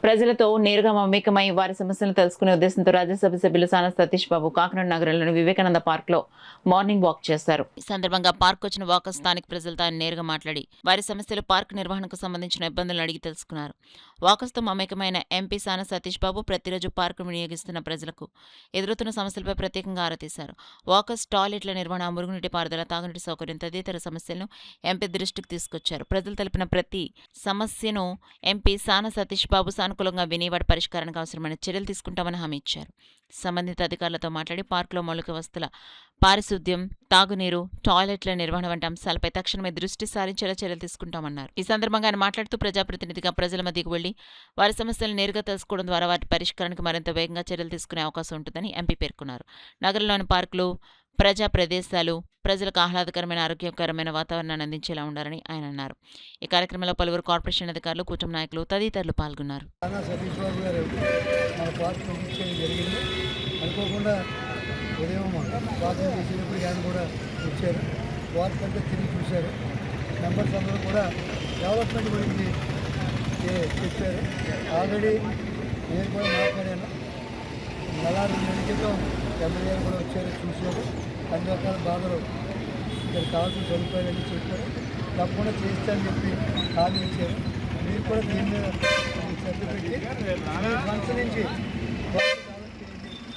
ప్రజలతో నేరుగా మమేకమై వారి సమస్యలను తెలుసుకునే ఉద్దేశంతో రాజ్యసభ సభ్యులు సానా సతీష్ బాబు కాకినాడ నగరంలోని వివేకానంద పార్క్ లో మార్నింగ్ వాక్ చేశారు. ఈ సందర్భంగా పార్క్ వచ్చిన వాకర్స్ స్థానిక ప్రజలతో ఆయన నేరుగా మాట్లాడి వారి సమస్యలు, పార్క్ నిర్వహణకు సంబంధించిన ఇబ్బందులను అడిగి తెలుసుకున్నారు. వాకర్స్ తో మమేకమైన ఎంపీ సానా సతీష్ బాబు ప్రతిరోజు పార్క్ వినియోగిస్తున్న ప్రజలకు ఎదురవుతున్న సమస్యలపై ప్రత్యేకంగా ఆరా తీశారు. వాకర్స్, టాయిలెట్ల నిర్వహణ, మురుగునీటి పారుదల, తాగునీటి సౌకర్యం తదితర సమస్యలను ఎంపీ దృష్టికి తీసుకొచ్చారు. ప్రజలు తెలిపిన ప్రతి సమస్యను ఎంపీ సానా సతీష్ బాబు సానుకూలంగా విని వాటి పరిష్కారానికి అవసరమైన చర్యలు తీసుకుంటామని హామీ ఇచ్చారు. సంబంధిత అధికారులతో మాట్లాడి పార్కులో మౌలిక వసతుల పారిశుద్ధ్యం, తాగునీరు, టాయిలెట్ల నిర్వహణ వంటి అంశాలపై తక్షణమే దృష్టి సారించేలా చర్యలు తీసుకుంటామన్నారు. ఈ సందర్భంగా ఆయన మాట్లాడుతూ ప్రజాప్రతినిధిగా ప్రజల మధ్యకు వెళ్లి వారి సమస్యలను నేరుగా తెలుసుకోవడం ద్వారా వాటి పరిష్కారానికి మరింత వేగంగా చర్యలు తీసుకునే అవకాశం ఉంటుందని ఎంపీ పేర్కొన్నారు. నగరంలోని పార్కులు, ప్రజా ప్రదేశాలు ప్రజలకు ఆహ్లాదకరమైన, ఆరోగ్యకరమైన వాతావరణాన్ని అందించేలా ఉండాలని ఆయన అన్నారు. ఈ కార్యక్రమంలో పలువురు కార్పొరేషన్ అధికారులు, కూటమి నాయకులు తదితరులు పాల్గొన్నారు. సతీష్ బాబు గారు మన పార్క్ పంపించడం జరిగింది. అనుకోకుండా ఉదయం వాకింగ్ చేసేటప్పుడు ఆయన కూడా వచ్చారు. పార్క్ అంతా తిరిగి చూశారు. మెంబర్స్ అందరూ కూడా డెవలప్మెంట్ గురించి చెప్పారు. ఆల్రెడీ నేను కూడా మాట్లాడాను. నెల 2 నెలల క్రితం ఎమ్మెల్యేలు కూడా వచ్చారు, చూశారు. అన్ని రకాల బాధలు ఇక్కడ కావాల్సిన సదుపాయాలని చెప్పారు. తప్పకుండా చేస్తానని చెప్పి హామీ ఇచ్చారు. మీరు కూడా దీని మీద శ్రద్ధ పెట్టి ఫండ్స్ నుంచి